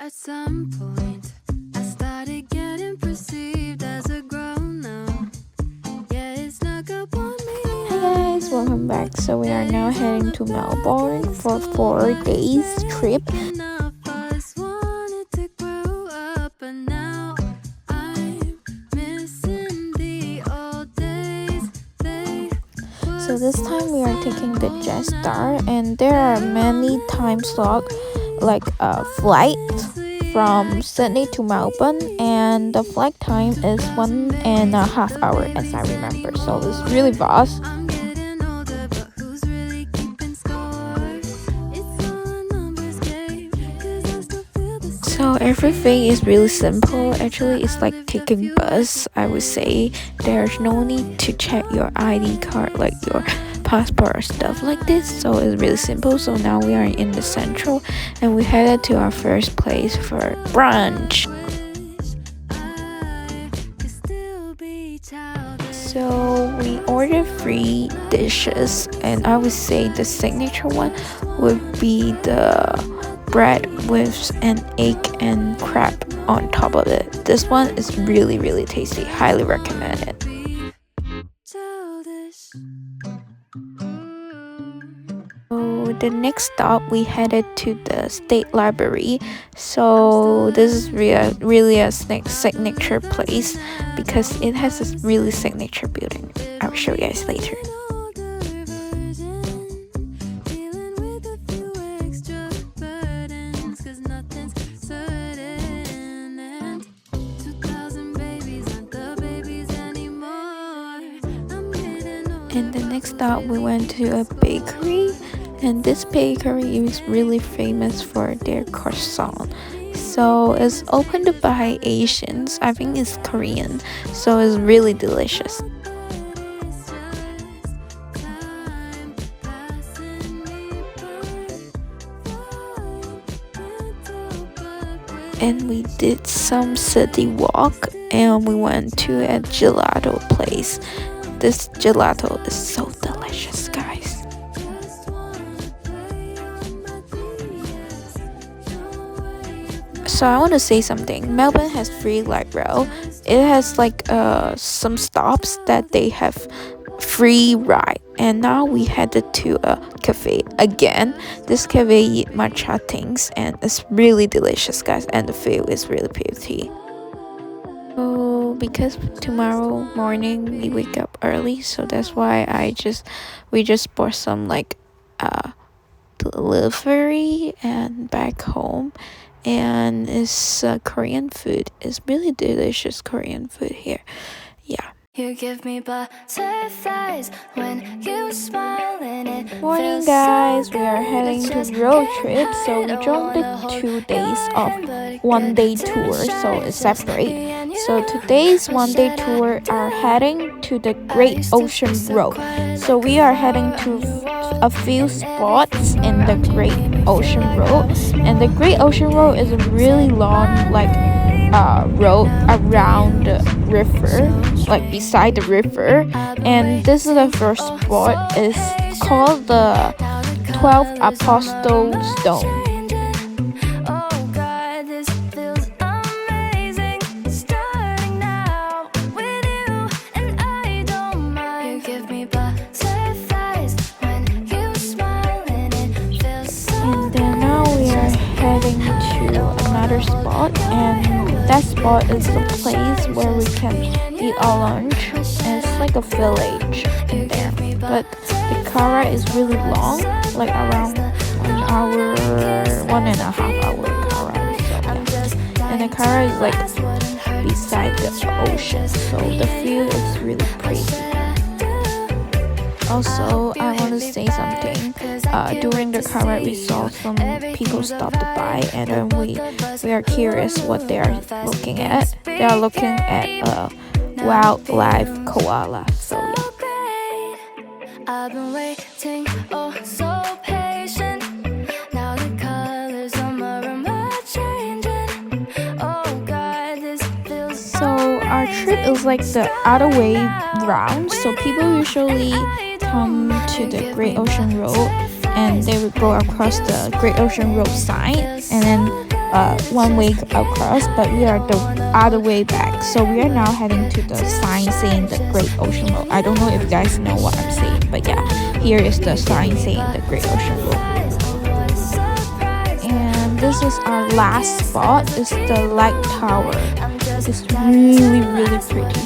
At some point, I started getting perceived as a grown-up. Yeah, it snuck up on me. Hi guys, welcome back. So we are now heading to Melbourne for 4 days trip. Enough of us wanted to grow up, but now I'm missing the old days. So this time we are taking the Jetstar, and there are many time slots like a flight from Sydney to Melbourne, and the flight time is 1.5 hours as I remember, so it's really fast. I'm getting older, but who's really keeping score? It's all a numbers game, 'cause I still feel the same. So everything is really simple. Actually, it's like taking bus. I would say there's no need to check your ID card, like your passport or stuff like this. So it's really simple. So now we are in the central, and we headed to our first place for brunch. I could still be childish. So we ordered 3 dishes, and I would say the signature one would be the bread with an egg and crab on top of it. This one is really tasty. Highly recommend it. Childish. So the next stop, we headed to the State Library. So this is really a signature place because it has this really signature building. I'll show you guys later. Older version, dealing with a few extra burdens, 'cause nothing's certain. And 2000 babies aren't the babies anymore. I'm getting older. And the next stop, we went to a bakery, and this bakery is really famous for their croissant. So it's opened by Asians. I think it's Korean, so it's really delicious. And we did some city walk, and we went to a gelato place. This gelato is so delicious, guys. So I want to say something. Melbourne has free light rail. It has like some stops that they have free ride, and now we headed to a cafe again. This cafe eat matcha things, and it's really delicious, guys, and the view is really pretty. So because tomorrow morning we wake up early, so that's why we just bought some like delivery and back home, and it's Korean food. It's really delicious Korean food here. Yeah. You give me butterflies when you smile, and it Morning feels guys, so we are good. heading It's to just road can't trip, so we hide. I joined the wanna hold 2 days your of hand, but it 1 day gets tour, too so shy. it's Just separate. me and So you. today's What 1 day should I tour do? are heading to the I Great used to be Ocean so Road. quiet, So we are heading to a few spots in the Great Ocean Road, and the Great Ocean Road is a really long like road around the river, like beside the river. And this is the first spot. It's called the 12 Apostle Stone. Oh God, this feels amazing. Starting now with you, and I don't mind. You give me butterflies when you smile, and it feels so And then now we are heading to another spot, and that spot is the place where we can eat our lunch. And it's like a village in there, but the car ride is really long, like around 1 hour, 1.5 hour car ride. So yeah, and the car ride is like beside the ocean, so the view is really pretty. Also, I want to say something. During the car ride, we saw some people stop to buy, and then we are curious what they are looking at. They are looking at a wildlife koala. So yeah. great. I've been waiting, oh so patient. Now the colors on my room are changing. Oh God, this feels So our trip is like the other way round. So people usually come to the Great Ocean Road, and they would go across the Great Ocean Road sign, and then one way across, but we are the other way back. So we are now heading to the sign saying the Great Ocean Road. I don't know if you guys know what I'm saying, but yeah, here is the sign saying the Great Ocean Road. And this is our last spot. It's the light tower. It's really pretty.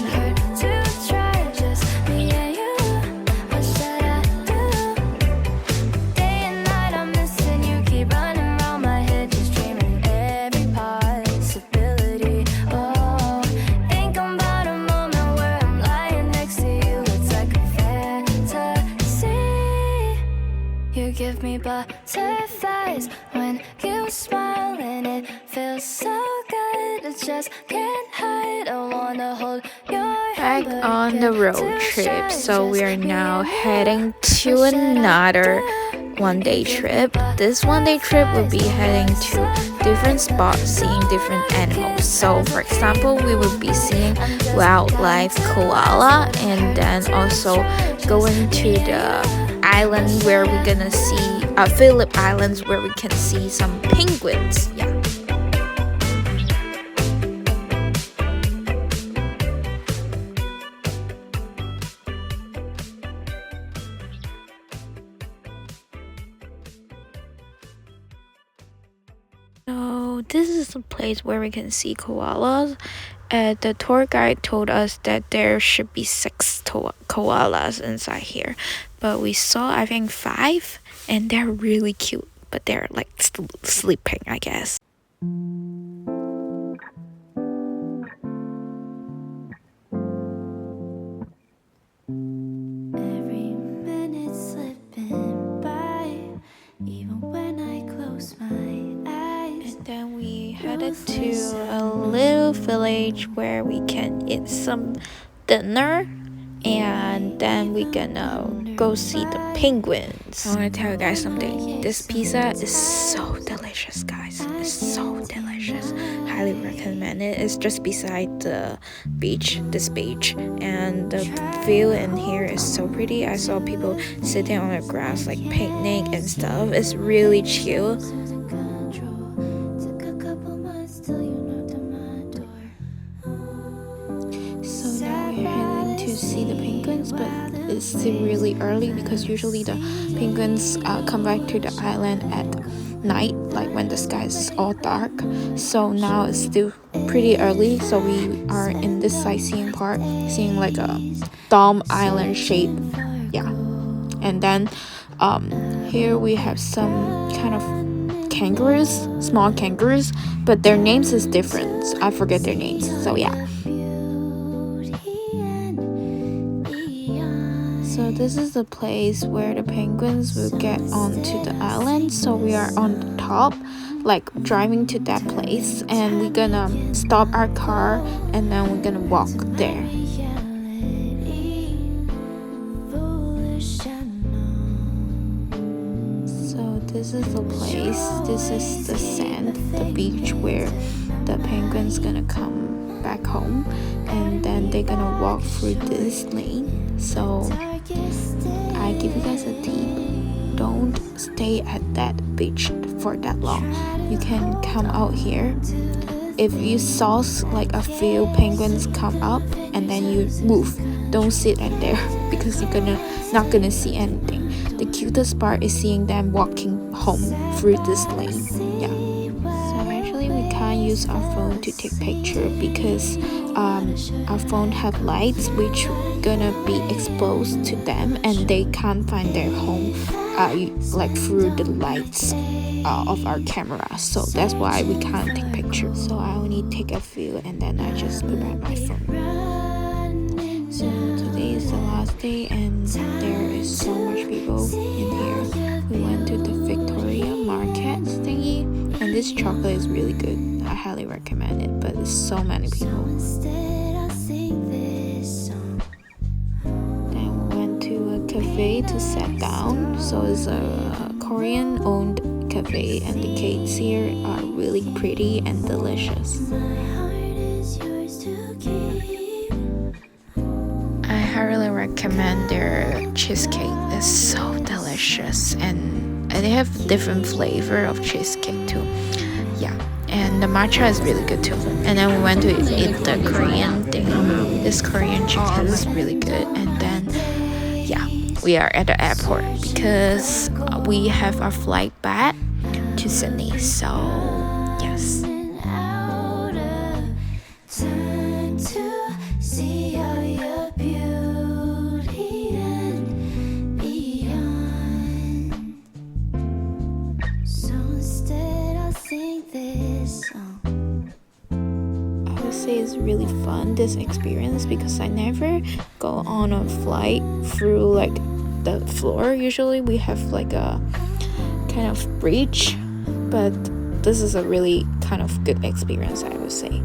You give me butterflies when you smile, and it feels so good. I just can't hide. I wanna hold your Back on the road trip, so we are now heading to another one-day trip. This one-day trip will be heading to different spots, seeing different animals. So for example, we will be seeing wildlife koala, and then also going to the island where we're gonna see Phillip Islands, where we can see some penguins. Yeah. So this is a place where we can see koalas. The tour guide told us that there should be 6 koalas inside here, but we saw I think 5, and they're really cute, but they're like sleeping, I guess. Every minute slipping by, even when I close my eyes. And then we headed to a little village where we can eat some dinner, and then we're gonna go see the penguins. I want to tell you guys something. This pizza is so delicious, guys. It's so delicious. Highly recommend it. It's just beside the beach, this beach, and the view in here is so pretty. I saw people sitting on the grass like picnic and stuff. It's really chill. To see the penguins, but it's still really early because usually the penguins come back to the island at night, like when the sky is all dark. So now it's still pretty early, so we are in this sightseeing part, seeing like a dome island shape. Yeah. And then here we have some kind of kangaroos, small kangaroos, but their names is different. I forget their names, so yeah. So this is the place where the penguins will get onto the island. So we are on the top, like driving to that place, and we're gonna stop our car, and then we're gonna walk there. So this is the place, this is the sand, the beach where the penguins gonna come back home, and then they're gonna walk through this lane. So I give you guys a tip: don't stay at that beach for that long. You can come out here. If you saw like a few penguins come up and then you move, don't sit at there because you're not gonna see anything. The cutest part is seeing them walking home through this lane. Yeah. So actually we can't use our phone to take picture because our phone have lights which gonna be exposed to them, and they can't find their home like through the lights of our camera. So that's why we can't take pictures. So I only take a few and then I just put back my phone. So today is the last day and there is so much people in here. We went to the Victoria Market thingy, and this chocolate is really good. I highly recommend it, but it's so many people. Then we went to a cafe to sit down. So it's a Korean owned cafe, and the cakes here are really pretty and delicious. I highly recommend their cheesecake. It's so delicious, and they have different flavor of cheesecake too. Yeah, and the matcha is really good too. And then we went to eat the Korean thing. This Korean chicken is really good. And then yeah, we are at the airport because we have our flight back to Sydney. So yes. Turn to see all your beauty and beyond. So instead, I'll sing this song. I would say it's really fun, this experience, because I never go on a flight through like the floor. Usually we have like a kind of bridge, but this is a really kind of good experience, I would say.